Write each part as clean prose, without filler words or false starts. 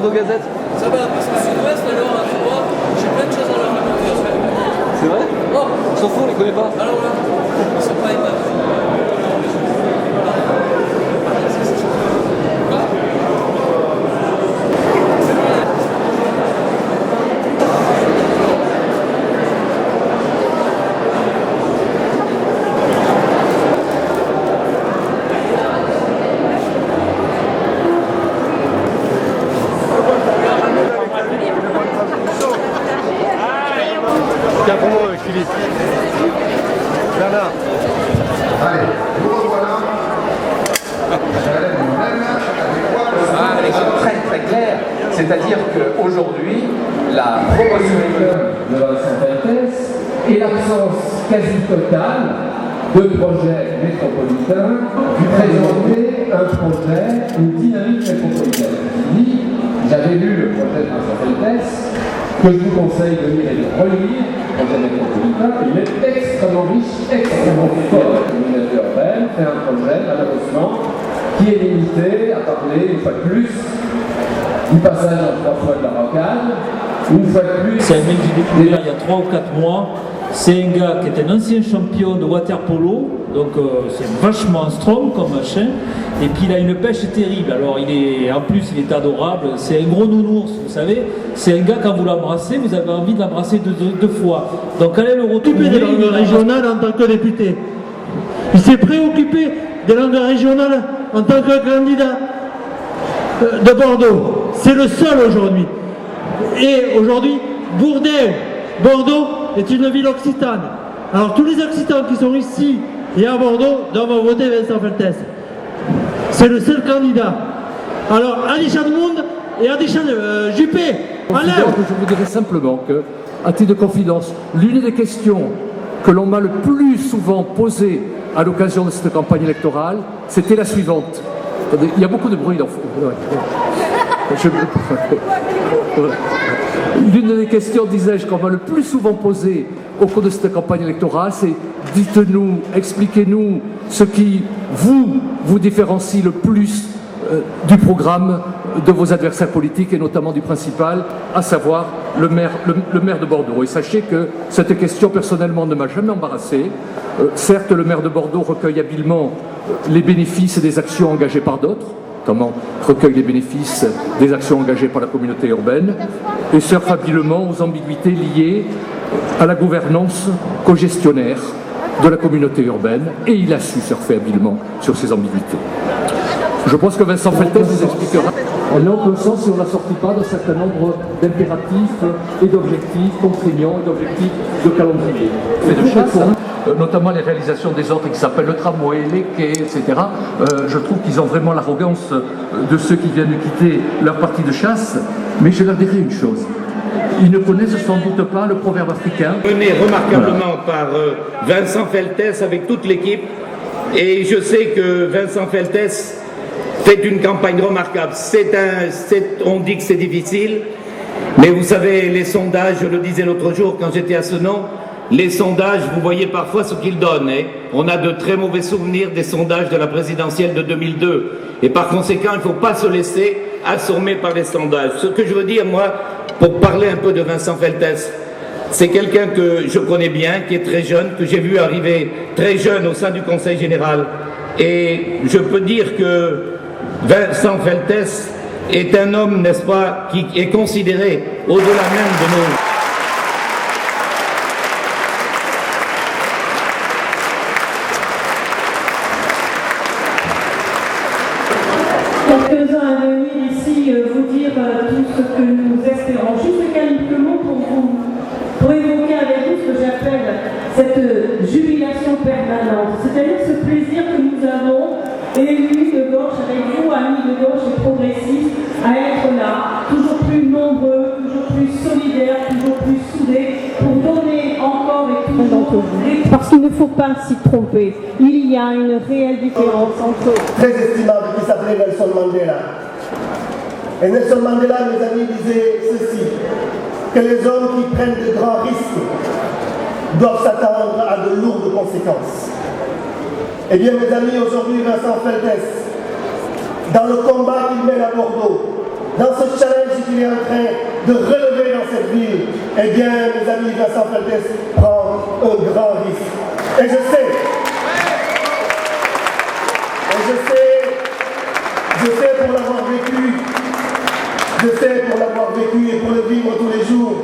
Bordeaux Gazette? Ça va, parce que Sud-Ouest, alors, tu vois, j'ai plein de choses à leur raconter. C'est vrai? Oh, On s'en fout, on les connaît pas. alors là, ils sont pas aimables. Tiens pour moi, Philippe. Bernard. Allez, nous revoilà. Très très clair, c'est-à-dire qu'aujourd'hui, la promotion de Vincent Feltès et l'absence quasi totale de projets métropolitains lui présenter un projet, une dynamique métropolitaine. J'avais lu le projet de Vincent Feltès, que je vous conseille de lire et de relire, le projet métropolitain. Il est extrêmement riche, extrêmement fort. La communauté urbaine fait un projet, malheureusement, qui est limité à parler une fois de plus du passage en 3 fois de la rocade, une fois de plus. C'est un mec que j'ai découvert il y a 3 ou 4 mois. C'est un gars qui est un ancien champion de water-polo, donc c'est vachement strong comme machin, et puis il a une pêche terrible. Alors en plus il est adorable, c'est un gros nounours, vous savez, c'est un gars quand vous l'embrassez, vous avez envie de l'embrasser deux fois. Donc allez le retrouver. Des langues régionales en tant que député. Il s'est préoccupé des langues régionales en tant que candidat de Bordeaux. C'est le seul aujourd'hui. Et aujourd'hui, Bordeaux est une ville occitane. Alors tous les Occitans qui sont ici et à Bordeaux doivent voter Vincent Feltès. C'est le seul candidat. Alors, Adichan Monde et Adichan Juppé, allez! Je vous dirais simplement que, à titre de confidence, l'une des questions que l'on m'a le plus souvent posée à l'occasion de cette campagne électorale, c'était la suivante. Attendez, il y a beaucoup de bruit dans L'une des questions, disais-je, qu'on m'a le plus souvent posée au cours de cette campagne électorale, c'est dites-nous, expliquez-nous ce qui vous différencie le plus du programme de vos adversaires politiques et notamment du principal, à savoir le maire de Bordeaux. Et sachez que cette question, personnellement, ne m'a jamais embarrassé. Certes, le maire de Bordeaux recueille habilement les bénéfices des actions engagées par d'autres, notamment recueille les bénéfices des actions engagées par la communauté urbaine, et surfe habilement aux ambiguïtés liées à la gouvernance co-gestionnaire de la communauté urbaine, et il a su surfer habilement sur ces ambiguïtés. Je pense que Vincent Feltès vous expliquera en autre sens si on n'a sorti pas d'un certain nombre d'impératifs et d'objectifs contraignants, et d'objectifs de calendrier. Et de chaque fois, notamment les réalisations des autres qui s'appellent le tramway, les quais, etc. Je trouve qu'ils ont vraiment l'arrogance de ceux qui viennent de quitter leur partie de chasse, mais je leur dirai une chose. Ils ne connaissent sans doute pas le proverbe africain. Mené remarquablement par Vincent Feltès avec toute l'équipe, et je sais que Vincent Feltès fait une campagne remarquable. On dit que c'est difficile, mais vous savez, les sondages, je le disais l'autre jour quand j'étais à Senon, les sondages, vous voyez parfois ce qu'ils donnent. On a de très mauvais souvenirs des sondages de la présidentielle de 2002. Et par conséquent, il ne faut pas se laisser assommer par les sondages. Ce que je veux dire, moi, pour parler un peu de Vincent Feltès, c'est quelqu'un que je connais bien, qui est très jeune, que j'ai vu arriver très jeune au sein du Conseil général. Et je peux dire que Vincent Feltès est un homme, n'est-ce pas, qui est considéré au-delà même de nos... Quelques-uns à venir ici vous dire tout ce que nous espérons. Juste quelques mots pour évoquer avec vous ce que j'appelle cette jubilation permanente, c'est-à-dire ce plaisir que nous avons, élus de gauche avec vous, amis de gauche et progressistes, à être là, toujours plus nombreux, toujours plus solidaires, toujours plus soudés, pour donner encore et toujours. Parce qu'il ne faut pas s'y tromper. Il y a une réelle différence entre... Très estimable qui s'appelait Nelson Mandela. Et Nelson Mandela, mes amis, disait ceci, que les hommes qui prennent de grands risques doivent s'attendre à de lourdes conséquences. Eh bien, mes amis, aujourd'hui, Vincent Feltès, dans le combat qu'il mène à Bordeaux, dans ce challenge qu'il est en train de relever dans cette ville, eh bien, mes amis, Vincent Feltes prend un grand risque. Et je sais pour l'avoir vécu, et pour le vivre tous les jours,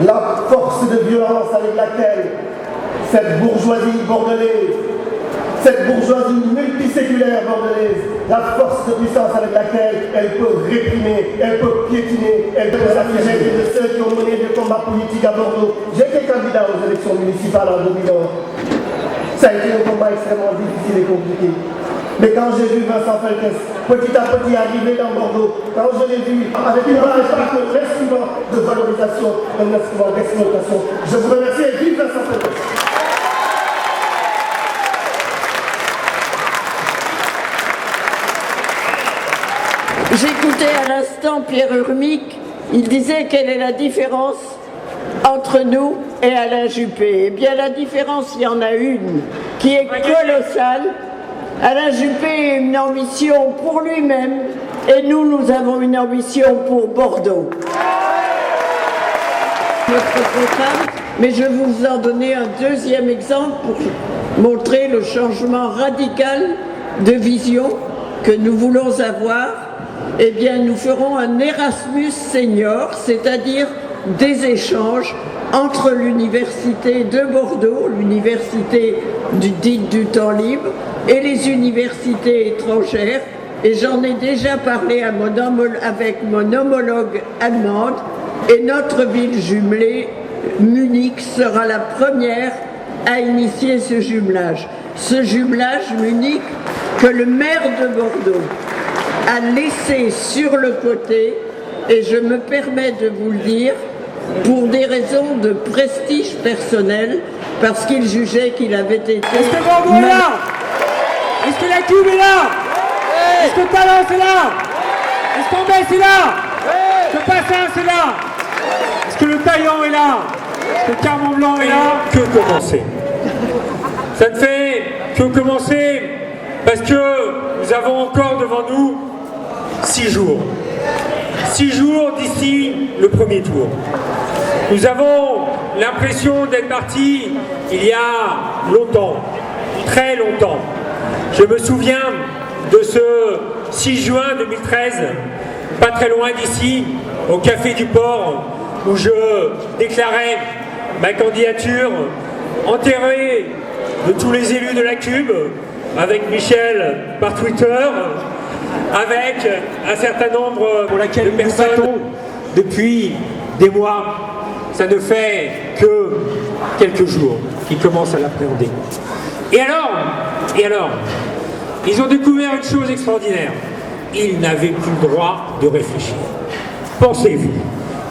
la force de violence avec laquelle cette bourgeoisie bordelaise, cette bourgeoisie multiséculaire bordelaise, la force de puissance avec laquelle elle peut réprimer, elle peut piétiner, elle peut s'affirmer de ceux qui ont mené des combats politiques à Bordeaux. J'étais candidat aux élections municipales en 2011. Ça a été un combat extrêmement difficile et compliqué. Mais quand j'ai vu Vincent Feltes petit à petit arriver dans Bordeaux, quand je l'ai vu avec une instrument de valorisation, un instrument d'exploitation, je vous remercie et vive Vincent Feltes. J'écoutais à l'instant Pierre Urmic, il disait quelle est la différence entre nous et Alain Juppé. Eh bien la différence, il y en a une qui est colossale. Alain Juppé a une ambition pour lui-même et nous avons une ambition pour Bordeaux. Notre programme, mais je vais vous en donner un deuxième exemple pour montrer le changement radical de vision que nous voulons avoir. Eh bien, nous ferons un Erasmus senior, c'est-à-dire des échanges entre l'université de Bordeaux, l'université dite du temps libre, et les universités étrangères. Et j'en ai déjà parlé avec mon homologue allemande, et notre ville jumelée, Munich, sera la première à initier ce jumelage. Ce jumelage, Munich, que le maire de Bordeaux a laissé sur le côté, et je me permets de vous le dire, pour des raisons de prestige personnel, parce qu'il jugeait qu'il avait été... Est-ce que Bordeaux est là? Est-ce que la Cube est là? Est-ce que Talence est là? Est-ce qu'Ambès est là? Est-ce que Passin est là? Est-ce que le Taillant est là? Est-ce que Carmont Blanc est là? Que commencer? Ça ne fait que commencer parce que nous avons encore devant nous 6 jours. 6 jours d'ici le premier tour. Nous avons l'impression d'être partis il y a longtemps, très longtemps. Je me souviens de ce 6 juin 2013, pas très loin d'ici, au Café du Port, où je déclarais ma candidature, enterré de tous les élus de la Cube, avec Michel par Twitter, avec un certain nombre de personnes depuis des mois. Ça ne fait que quelques jours qu'ils commencent à l'appréhender. Et alors, ils ont découvert une chose extraordinaire. Ils n'avaient plus le droit de réfléchir. Pensez-vous,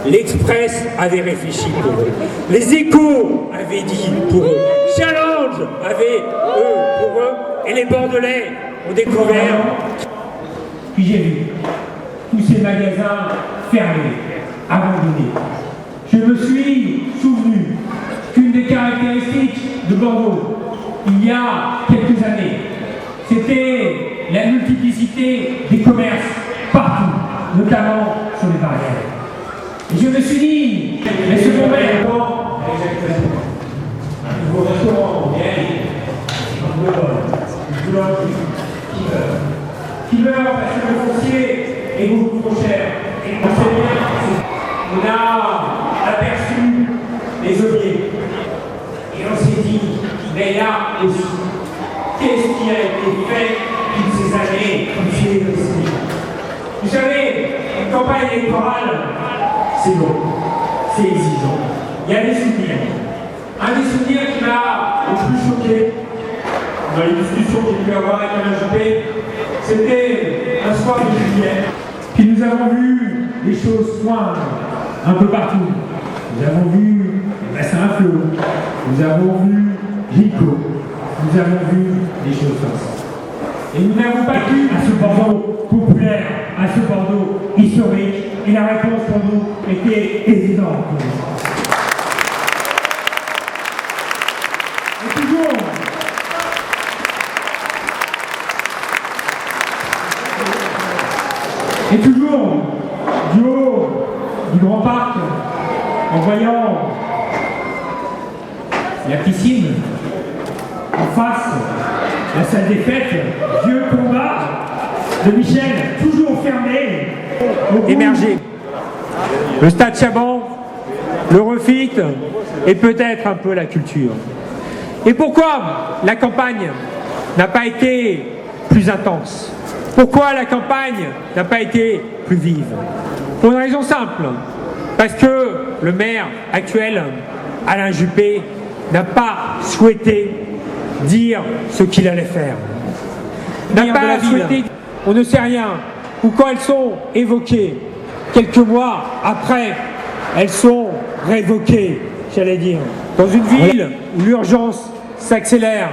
l'Express avait réfléchi pour eux. Les Échos avaient dit pour eux. Challenge avait pour eux. Et les Bordelais ont découvert. Puis j'ai vu tous ces magasins fermés, abandonnés. Je me suis souvenu qu'une des caractéristiques de Bordeaux, il y a quelques années, c'était la multiplicité des commerces partout, notamment sur les barrières. Et je me suis dit, mais ce moment un nouveau restaurant, qui meurt parce que le foncier est beaucoup trop cher. Et on sait bien, on a aperçu les aubiers. Et on s'est dit, mais là aussi, qu'est-ce qui a été fait toutes ces années, toutes ces décennies? Vous savez, une campagne électorale, c'est long, c'est exigeant. Il y a des souvenirs. Un des souvenirs qui m'a le plus choqué dans les discussions que j'ai pu avoir avec Alain Juppé, c'était un soir de juillet. Puis nous avons vu les choses poindre un peu partout. Nous avons vu le bassin à flot, nous avons vu Rico, nous avons vu des choses comme ça. Et nous n'avons pas cru à ce Bordeaux populaire, à ce Bordeaux historique, et la réponse pour nous était évidente. Et toujours, Et toujours, du haut du Grand Parc, en voyant la piscine, en face, la salle des fêtes, vieux combat de Michel, toujours fermé, émerger. Le stade Chaban, le refit et peut-être un peu la culture. Et pourquoi la campagne n'a pas été plus intense? Pourquoi la campagne n'a pas été plus vive? Pour une raison simple, parce que le maire actuel, Alain Juppé, n'a pas souhaité dire ce qu'il allait faire. N'a pas souhaité, on ne sait rien, ou quand elles sont évoquées, quelques mois après, elles sont révoquées, j'allais dire. Dans une ville où l'urgence s'accélère,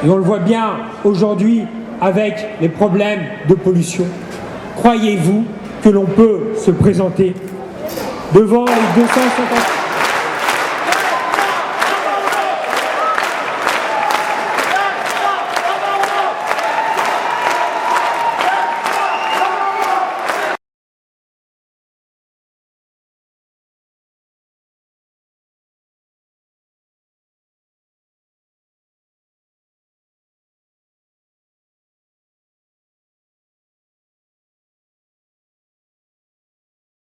et on le voit bien aujourd'hui avec les problèmes de pollution, croyez-vous que l'on peut se présenter devant les 250